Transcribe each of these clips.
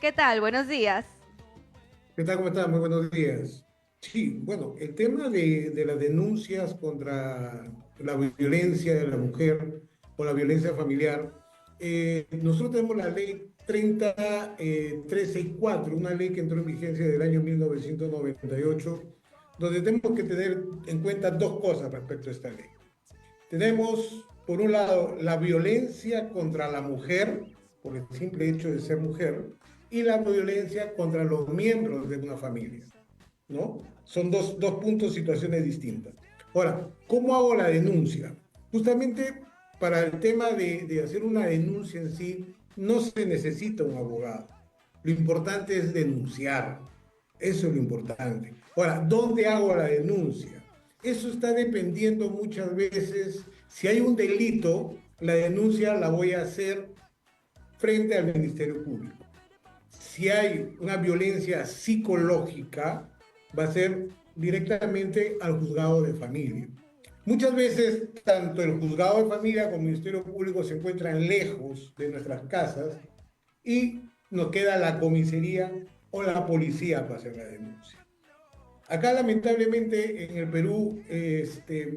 ¿Qué tal? Buenos días. ¿Qué tal? ¿Cómo estás? Muy buenos días. Sí, bueno, el tema de las denuncias contra la violencia de la mujer o la violencia familiar, nosotros tenemos la ley 30.364, una ley que entró en vigencia del año 1998, donde tenemos que tener en cuenta dos cosas respecto a esta ley. Tenemos, por un lado, la violencia contra la mujer, por el simple hecho de ser mujer, y la violencia contra los miembros de una familia, ¿no? Son dos puntos, situaciones distintas. Ahora, ¿cómo hago la denuncia? Justamente para el tema de hacer una denuncia en sí, no se necesita un abogado. Lo importante es denunciar. Eso es lo importante. Ahora, ¿dónde hago la denuncia? Eso está dependiendo muchas veces. Si hay un delito, la denuncia la voy a hacer frente al Ministerio Público. Si hay una violencia psicológica, va a ser directamente al juzgado de familia. Muchas veces, tanto el juzgado de familia como el Ministerio Público se encuentran lejos de nuestras casas y nos queda la comisaría o la policía para hacer la denuncia. Acá, lamentablemente, en el Perú,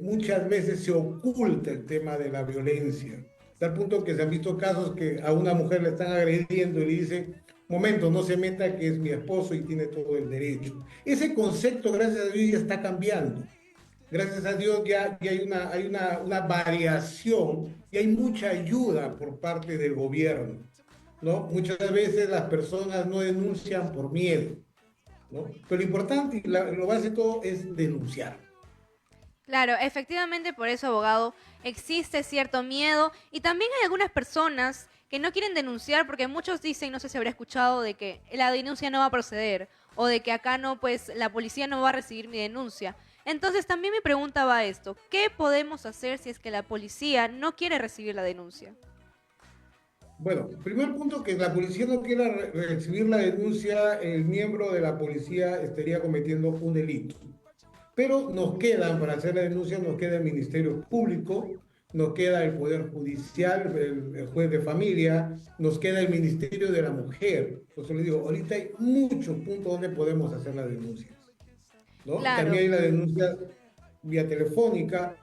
muchas veces se oculta el tema de la violencia, tal punto que se han visto casos que a una mujer le están agrediendo y le dice, momento, no se meta que es mi esposo y tiene todo el derecho. Ese concepto, gracias a Dios, ya está cambiando. Gracias a Dios ya hay una variación y hay mucha ayuda por parte del gobierno, ¿no? Muchas veces las personas no denuncian por miedo, ¿no? Pero lo importante y lo base de todo es denunciar. Claro, efectivamente por eso, abogado, existe cierto miedo y también hay algunas personas que no quieren denunciar porque muchos dicen, no sé si habrá escuchado, de que la denuncia no va a proceder o de que acá no, pues la policía no va a recibir mi denuncia. Entonces también mi pregunta va a esto, ¿qué podemos hacer si es que la policía no quiere recibir la denuncia? Bueno, primer punto, que la policía no quiera recibir la denuncia, el miembro de la policía estaría cometiendo un delito. Pero nos quedan, para hacer la denuncia, nos queda el Ministerio Público, nos queda el Poder Judicial, el juez de familia, nos queda el Ministerio de la Mujer. Entonces le digo, ahorita hay muchos puntos donde podemos hacer las denuncias, ¿no? Claro. También hay la denuncia vía telefónica.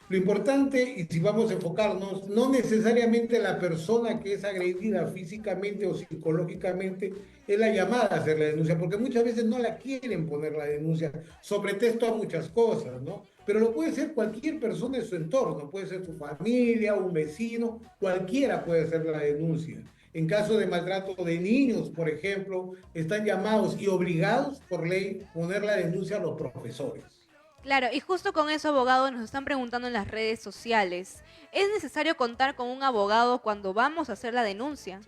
Lo importante, y si vamos a enfocarnos, no necesariamente la persona que es agredida físicamente o psicológicamente es la llamada a hacer la denuncia, porque muchas veces no la quieren poner la denuncia, sobre texto a muchas cosas, ¿no? Pero lo puede ser cualquier persona en su entorno, puede ser su familia, un vecino, cualquiera puede hacer la denuncia. En caso de maltrato de niños, por ejemplo, están llamados y obligados por ley a poner la denuncia a los profesores. Claro, y justo con eso, abogado, nos están preguntando en las redes sociales, ¿es necesario contar con un abogado cuando vamos a hacer la denuncia?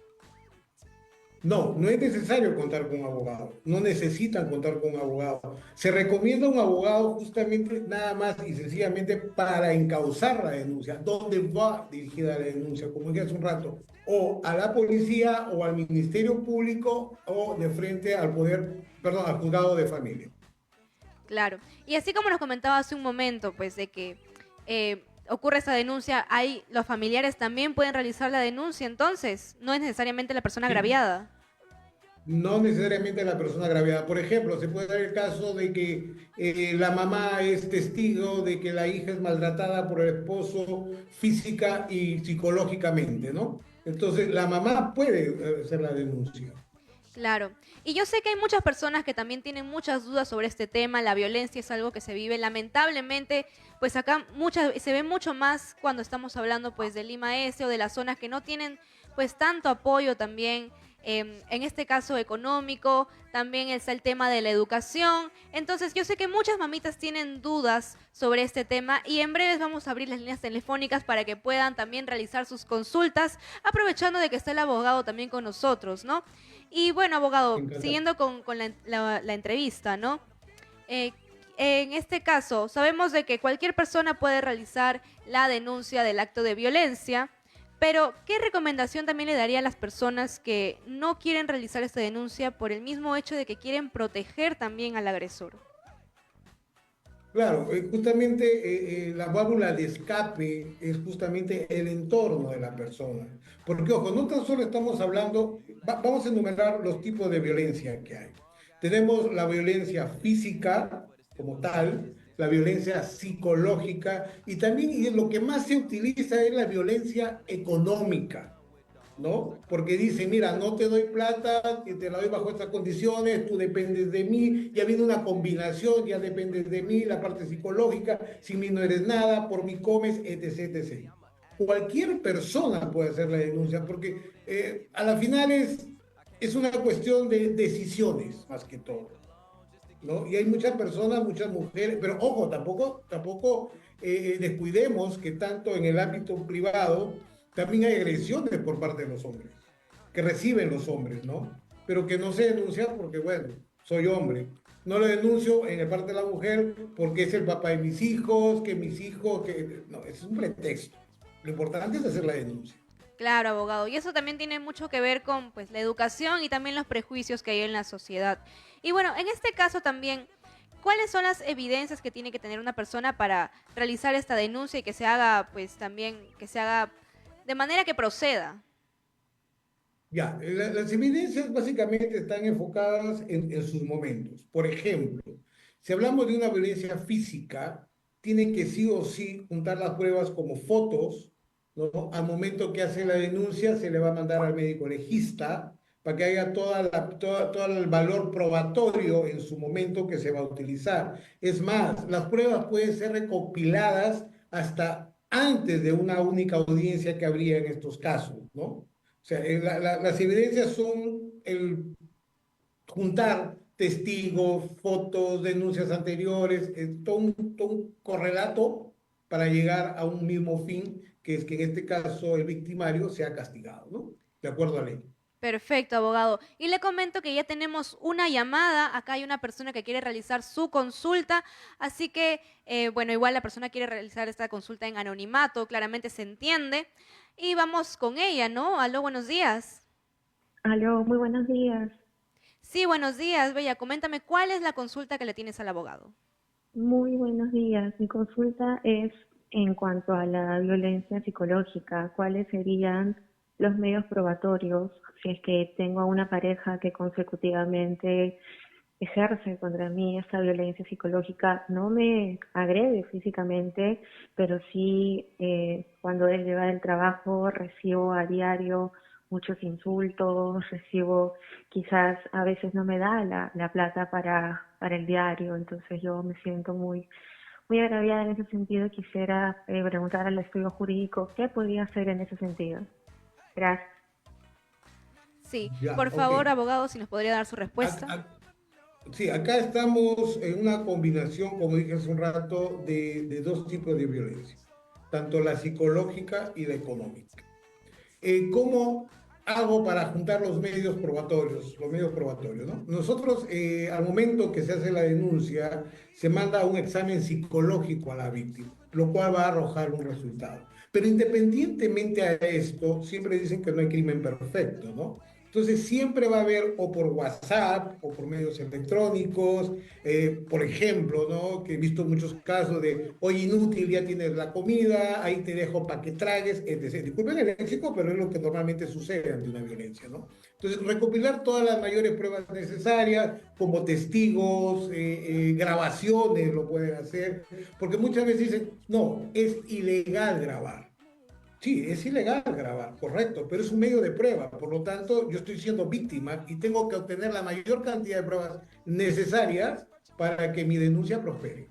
No, no es necesario contar con un abogado, no necesitan contar con un abogado. Se recomienda un abogado justamente nada más y sencillamente para encauzar la denuncia. ¿Dónde va dirigida la denuncia? Como dije hace un rato, o a la policía o al Ministerio Público o de frente al poder, perdón, al juzgado de familia. Claro. Y así como nos comentaba hace un momento, pues de que ocurre esa denuncia, hay los familiares también pueden realizar la denuncia, entonces no es necesariamente la persona Sí, agraviada. no necesariamente la persona agraviada. Por ejemplo, se puede dar el caso de que la mamá es testigo de que la hija es maltratada por el esposo física y psicológicamente, ¿no? Entonces, la mamá puede hacer la denuncia. Claro. Y yo sé que hay muchas personas que también tienen muchas dudas sobre este tema. La violencia es algo que se vive lamentablemente, pues acá se ve mucho más cuando estamos hablando pues de Lima Este o de las zonas que no tienen pues tanto apoyo también. En este caso económico, también está el tema de la educación. Entonces yo sé que muchas mamitas tienen dudas sobre este tema y en breves vamos a abrir las líneas telefónicas para que puedan también realizar sus consultas, aprovechando de que está el abogado también con nosotros, ¿no? Y bueno, abogado, Encantado. siguiendo con la entrevista, ¿no? Eh, en este caso, sabemos de que cualquier persona puede realizar la denuncia del acto de violencia, pero ¿qué recomendación también le daría a las personas que no quieren realizar esta denuncia por el mismo hecho de que quieren proteger también al agresor? Claro, justamente la válvula de escape es justamente el entorno de la persona. Porque, ojo, no tan solo estamos hablando, vamos a enumerar los tipos de violencia que hay. Tenemos la violencia física como tal, la violencia psicológica y también y lo que más se utiliza es la violencia económica. ¿No? Porque dice, mira, no te doy plata, que te la doy bajo estas condiciones, tú dependes de mí, ya viene una combinación, ya dependes de mí, la parte psicológica, sin mí no eres nada, por mí comes, etc., etc. Cualquier persona puede hacer la denuncia, porque a la final es una cuestión de decisiones, más que todo. ¿No? Y hay muchas personas, muchas mujeres, pero ojo, tampoco descuidemos que tanto en el ámbito privado también hay agresiones por parte de los hombres, que reciben los hombres, ¿no? Pero que no se denuncia porque, bueno, soy hombre. No lo denuncio en el parte de la mujer porque es el papá de mis hijos, que no, es un pretexto. Lo importante es hacer la denuncia. Claro, abogado. Y eso también tiene mucho que ver con pues la educación y también los prejuicios que hay en la sociedad. Y bueno, en este caso también, ¿cuáles son las evidencias que tiene que tener una persona para realizar esta denuncia y que se haga pues también que se haga de manera que proceda? Ya, las evidencias básicamente están enfocadas en sus momentos. Por ejemplo, si hablamos de una violencia física, tiene que sí o sí juntar las pruebas como fotos, ¿no? Al momento que hace la denuncia, se le va a mandar al médico legista para que haya todo el valor probatorio en su momento que se va a utilizar. Es más, las pruebas pueden ser recopiladas hasta antes de una única audiencia que habría en estos casos, ¿no? O sea, las evidencias son el juntar testigos, fotos, denuncias anteriores, todo un correlato para llegar a un mismo fin, que es que en este caso el victimario sea castigado, ¿no? De acuerdo a ley. Perfecto, abogado. Y le comento que ya tenemos una llamada. Acá hay una persona que quiere realizar su consulta. Así que, bueno, igual la persona quiere realizar esta consulta en anonimato, claramente se entiende. Y vamos con ella, ¿no? Aló, buenos días. Aló, muy buenos días. Sí, buenos días, Bella. Coméntame cuál es la consulta que le tienes al abogado. Muy buenos días. Mi consulta es en cuanto a la violencia psicológica. ¿Cuáles serían los medios probatorios si es que tengo a una pareja que consecutivamente ejerce contra mí esta violencia psicológica? No me agrede físicamente, pero sí cuando él llega del trabajo recibo a diario muchos insultos, recibo, quizás a veces no me da la plata para el diario, entonces yo me siento muy agraviada en ese sentido. Quisiera preguntar al estudio jurídico qué podría hacer en ese sentido. Gracias. Sí, Ya, por ok. favor, abogado, si nos podría dar su Ac- respuesta. ac- sí, acá estamos en una combinación, como dije hace un rato, de dos tipos de violencia, tanto la psicológica y la económica. ¿Cómo hago para juntar los medios probatorios, ¿no? Nosotros, al momento que se hace la denuncia, se manda un examen psicológico a la víctima, lo cual va a arrojar un resultado. Pero independientemente a esto, siempre dicen que no hay crimen perfecto, ¿no? Entonces siempre va a haber o por WhatsApp o por medios electrónicos, por ejemplo, ¿no? Que he visto muchos casos de, oye, inútil, ya tienes la comida, ahí te dejo para que tragues, etc. Disculpen el léxico, pero es lo que normalmente sucede ante una violencia, ¿no? Entonces, recopilar todas las mayores pruebas necesarias, como testigos, grabaciones lo pueden hacer, porque muchas veces dicen, no, es ilegal grabar. Sí, es ilegal grabar, correcto, pero es un medio de prueba. Por lo tanto, yo estoy siendo víctima y tengo que obtener la mayor cantidad de pruebas necesarias para que mi denuncia prospere.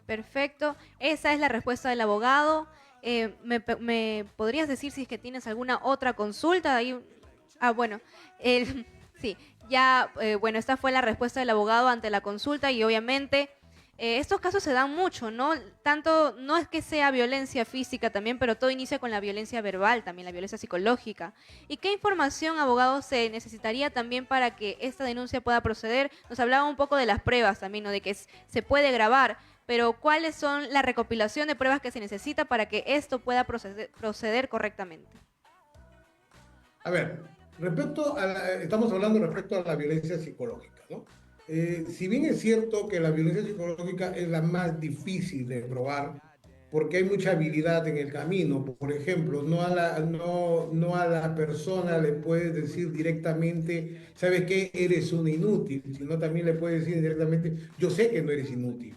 Perfecto, esa es la respuesta del abogado. ¿Me podrías decir si es que tienes alguna otra consulta? Bueno, sí, ya, bueno, esta fue la respuesta del abogado ante la consulta y obviamente estos casos se dan mucho, ¿no? Tanto, no es que sea violencia física también, pero todo inicia con la violencia verbal, también la violencia psicológica. ¿Y qué información, abogado, se necesitaría también para que esta denuncia pueda proceder? Nos hablaba un poco de las pruebas también, ¿no? De que se puede grabar, pero ¿cuáles son la recopilación de pruebas que se necesita para que esto pueda proceder correctamente? A ver, estamos hablando respecto a la violencia psicológica, ¿no? Si bien es cierto que la violencia psicológica es la más difícil de probar, porque hay mucha habilidad en el camino. Por ejemplo, no a la persona le puedes decir directamente, ¿sabes qué? Eres un inútil, sino también le puedes decir directamente, yo sé que no eres inútil,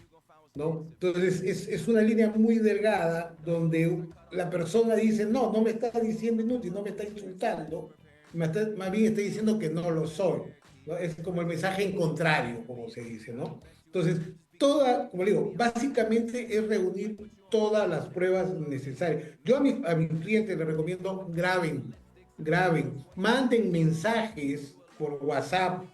¿no? Entonces, es una línea muy delgada donde la persona dice, no, no me está diciendo inútil, no me está insultando, más bien está diciendo que no lo soy, ¿no? Es como el mensaje en contrario, como se dice, ¿no? Entonces, como le digo, básicamente es reunir todas las pruebas necesarias. Yo a mis clientes les recomiendo graben, manden mensajes por WhatsApp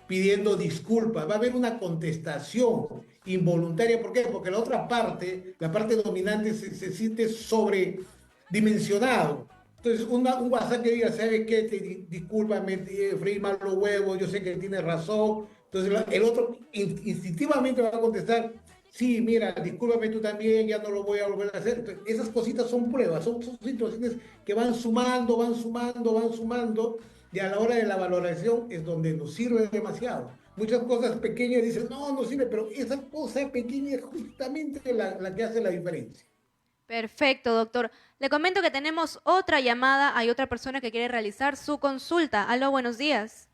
pidiendo disculpas. Va a haber una contestación involuntaria. ¿Por qué? Porque la otra parte, la parte dominante, se siente sobredimensionado. Entonces, un WhatsApp que diga, ¿sabes qué? Discúlpame, freí mal los huevos, yo sé que tienes razón. Entonces, el otro instintivamente va a contestar, sí, mira, discúlpame tú también, ya no lo voy a volver a hacer. Entonces, esas cositas son pruebas, son situaciones que van sumando, van sumando, van sumando, y a la hora de la valoración es donde nos sirve demasiado. Muchas cosas pequeñas dicen, no, no sirve, pero esa cosa pequeña es justamente la que hace la diferencia. Perfecto, doctor. Le comento que tenemos otra llamada. Hay otra persona que quiere realizar su consulta. Aló, buenos días.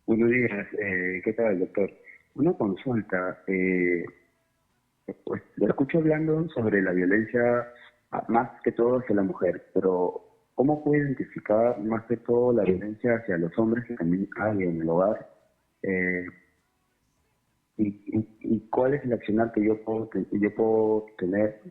Buenos días, ¿qué tal, doctor? Una consulta, pues lo escucho hablando sobre la violencia más que todo hacia la mujer, pero ¿cómo puede identificar más que todo la violencia hacia los hombres que también hay en el hogar? Eh, y cuál es el accionar que yo puedo tener?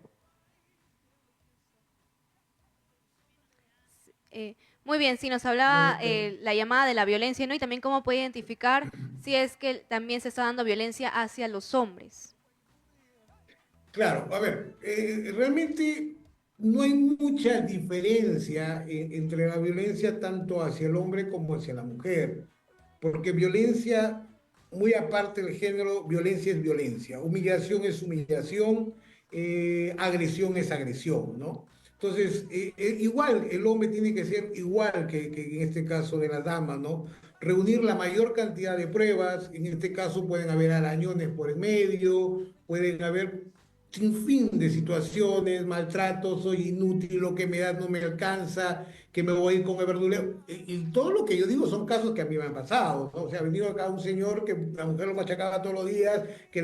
Muy bien, sí, nos hablaba la llamada de la violencia, ¿no? Y también cómo puede identificar si es que también se está dando violencia hacia los hombres. Claro, a ver, realmente no hay mucha diferencia entre la violencia tanto hacia el hombre como hacia la mujer, porque violencia, muy aparte del género, violencia es violencia, humillación es humillación, agresión es agresión, ¿no? Entonces, igual, el hombre tiene que ser igual que en este caso de las damas, ¿no? Reunir la mayor cantidad de pruebas, en este caso pueden haber arañones por el medio, pueden haber sin fin de situaciones, maltratos, soy inútil, lo que me das no me alcanza, que me voy a ir con el verdulero. Y todo lo que yo digo son casos que a mí me han pasado, ¿no? O sea, ha venido acá un señor que la mujer lo machacaba todos los días, que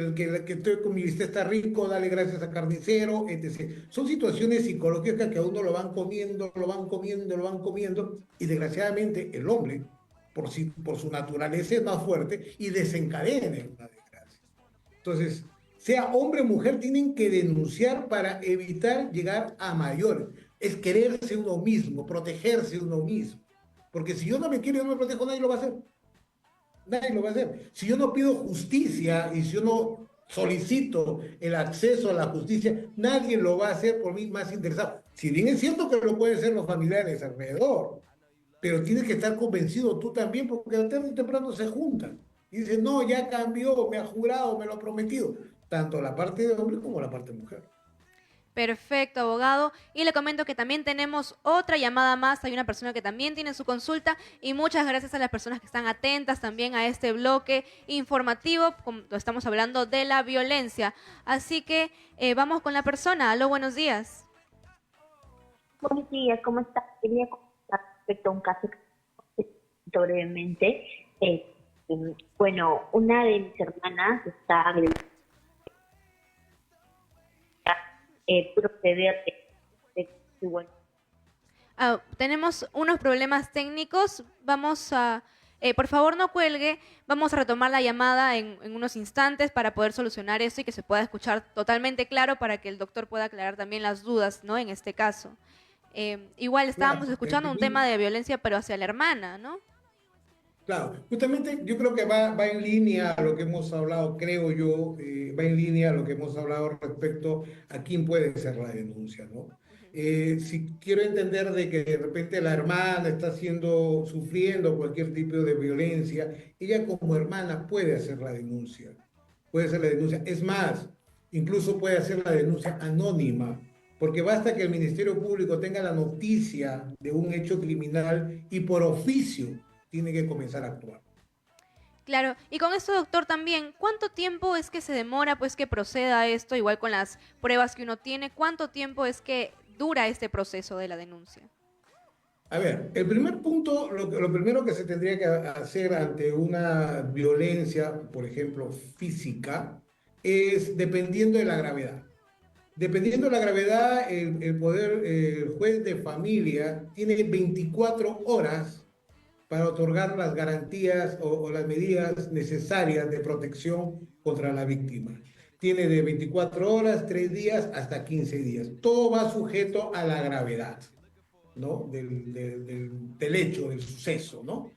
estoy con mi bistec está rico, dale gracias a carnicero, etc. Son situaciones psicológicas que a uno lo van comiendo, lo van comiendo, lo van comiendo, y desgraciadamente el hombre, por su naturaleza, es más fuerte y desencadena en una desgracia. Entonces, sea hombre o mujer, tienen que denunciar para evitar llegar a mayor. Es quererse uno mismo, protegerse uno mismo. Porque si yo no me quiero, yo no me protejo, nadie lo va a hacer. Nadie lo va a hacer. Si yo no pido justicia y si yo no solicito el acceso a la justicia, nadie lo va a hacer por mí más interesado. Si bien es cierto que lo pueden ser los familiares alrededor, pero tienes que estar convencido tú también, porque tarde o temprano se juntan. Y dicen, no, ya cambió, me ha jurado, me lo ha prometido. Tanto la parte de hombre como la parte de mujer. Perfecto, abogado. Y le comento que también tenemos otra llamada más. Hay una persona que también tiene su consulta. Y muchas gracias a las personas que están atentas también a este bloque informativo, cuando estamos hablando de la violencia. Así que vamos con la persona. Aló, buenos días. Buenos días, ¿cómo estás? Quería comentar respecto a un caso que brevemente. Bueno, una de mis hermanas está agrediendo proceder bueno. Tenemos unos problemas técnicos. Vamos a... por favor, no cuelgue. Vamos a retomar la llamada en unos instantes para poder solucionar eso y que se pueda escuchar totalmente claro para que el doctor pueda aclarar también las dudas, ¿no? En este caso. Igual estábamos Claro, escuchando un tema de violencia, pero hacia la hermana, ¿no? claro, justamente yo creo que va en línea a lo que hemos hablado, creo yo, va en línea a lo que hemos hablado respecto a quién puede ser la denuncia, ¿no? Si quiero entender de que de repente la hermana está sufriendo cualquier tipo de violencia, ella como hermana puede hacer la denuncia, puede hacer la denuncia. Es más, incluso puede hacer la denuncia anónima, porque basta que el Ministerio Público tenga la noticia de un hecho criminal y por oficio tiene que comenzar a actuar. Claro, y con esto, doctor, también, ¿cuánto tiempo es que se demora pues que proceda esto, igual con las pruebas que uno tiene? ¿Cuánto tiempo es que dura este proceso de la denuncia? A ver, el primer punto, lo primero que se tendría que hacer ante una violencia, por ejemplo, física, es dependiendo de la gravedad. Dependiendo de la gravedad, el juez de familia tiene 24 horas para otorgar las garantías o las medidas necesarias de protección contra la víctima. Tiene de 24 horas, 3 días hasta 15 días. Todo va sujeto a la gravedad, ¿no? Del hecho, del suceso, ¿no?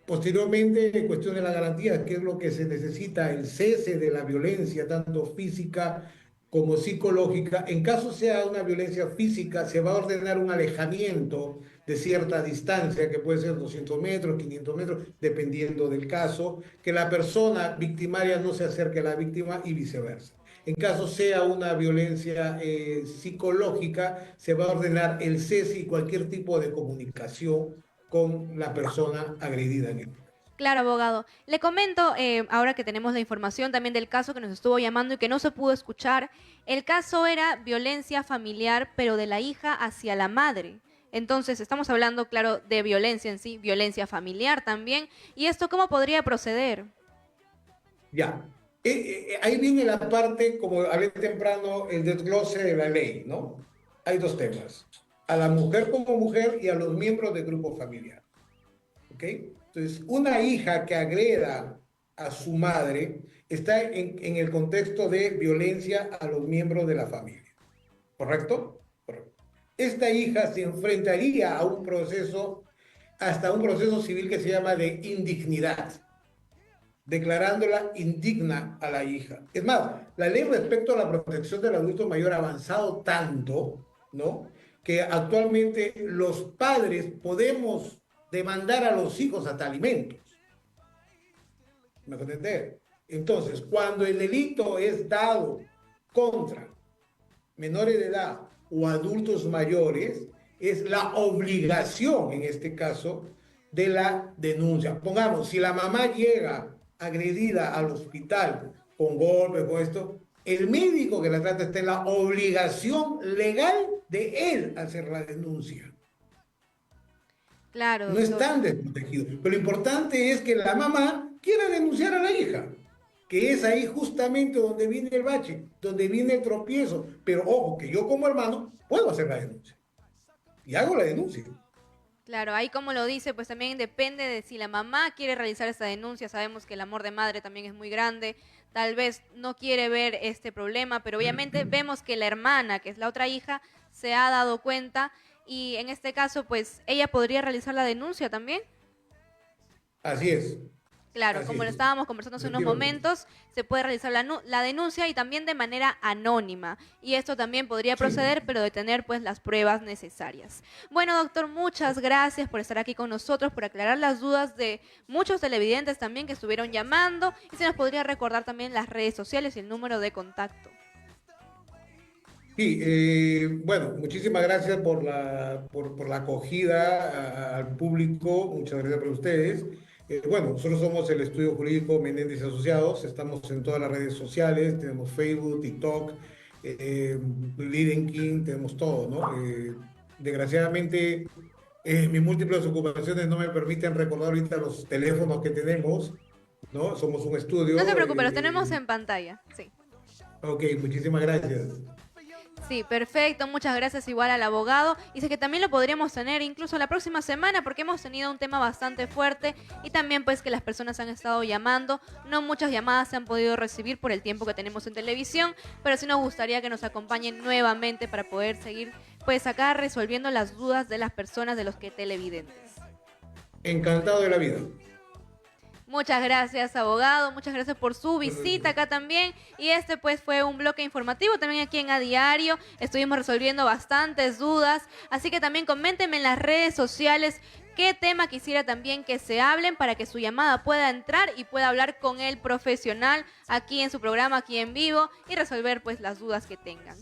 Posteriormente, en cuestión de la garantía, ¿qué es lo que se necesita? El cese de la violencia, tanto física como psicológica. En caso sea una violencia física, se va a ordenar un alejamiento de cierta distancia, que puede ser 200 metros, 500 metros, dependiendo del caso, que la persona victimaria no se acerque a la víctima y viceversa. En caso sea una violencia psicológica, se va a ordenar el cese y cualquier tipo de comunicación con la persona agredida en el. Claro, abogado. Le comento, ahora que tenemos la información también del caso que nos estuvo llamando y que no se pudo escuchar, el caso era violencia familiar, pero de la hija hacia la madre. Entonces, estamos hablando, claro, de violencia en sí, violencia familiar también. ¿Y esto cómo podría proceder? Ya. Ahí viene la parte, como hablé temprano, el desglose de la ley, ¿no? Hay dos temas. A la mujer como mujer y a los miembros del grupo familiar. ¿Ok? Entonces, una hija que agreda a su madre está en el contexto de violencia a los miembros de la familia. ¿Correcto? Correcto. Esta hija se enfrentaría a un proceso, hasta un proceso civil que se llama de indignidad, declarándola indigna a la hija. Es más, la ley respecto a la protección del adulto mayor ha avanzado tanto, ¿no? Que actualmente los padres podemos demandar a los hijos hasta alimentos. ¿Me entender? Entonces, cuando el delito es dado contra menores de edad o adultos mayores, es la obligación, en este caso, de la denuncia. Pongamos, si la mamá llega agredida al hospital con golpes, con esto, el médico que la trata está en la obligación legal de él hacer la denuncia. Claro, No doctor. están desprotegidos. Pero lo importante es que la mamá quiera denunciar a la hija, que es ahí justamente donde viene el bache, donde viene el tropiezo. Pero ojo, que yo como hermano puedo hacer la denuncia. Y hago la denuncia. Claro, ahí como lo dice, pues también depende de si la mamá quiere realizar esta denuncia. Sabemos que el amor de madre también es muy grande. Tal vez no quiere ver este problema, pero obviamente vemos que la hermana, que es la otra hija, se ha dado cuenta y en este caso, pues ella podría realizar la denuncia también. Así es. Claro, Así como lo es. estábamos conversando hace unos Efectivamente. momentos, se puede realizar la denuncia y también de manera anónima. Y esto también podría Sí. proceder, pero de tener pues las pruebas necesarias. Bueno, doctor, muchas gracias por estar aquí con nosotros, por aclarar las dudas de muchos televidentes también que estuvieron llamando. Y se nos podría recordar también las redes sociales y el número de contacto. Sí, bueno, muchísimas gracias por la acogida al público, muchas gracias para ustedes. Bueno, nosotros somos el Estudio Jurídico Menéndez y Asociados, estamos en todas las redes sociales, tenemos Facebook, TikTok, LinkedIn, tenemos todo, ¿no? Desgraciadamente, mis múltiples ocupaciones no me permiten recordar ahorita los teléfonos que tenemos, ¿no? Somos un estudio. No se preocupe, los tenemos en pantalla. Sí. Ok, muchísimas gracias. Sí, perfecto. Muchas gracias igual al abogado. Y sé que también lo podríamos tener incluso la próxima semana porque hemos tenido un tema bastante fuerte y también pues que las personas han estado llamando. No muchas llamadas se han podido recibir por el tiempo que tenemos en televisión, pero sí nos gustaría que nos acompañen nuevamente para poder seguir pues acá resolviendo las dudas de las personas, de los que televidentes. Encantado de la vida. Muchas gracias, abogado. Muchas gracias por su visita acá también. Y este pues fue un bloque informativo también aquí en A Diario. Estuvimos resolviendo bastantes dudas. Así que también coméntenme en las redes sociales qué tema quisiera también que se hablen para que su llamada pueda entrar y pueda hablar con el profesional aquí en su programa, aquí en vivo y resolver pues las dudas que tengan.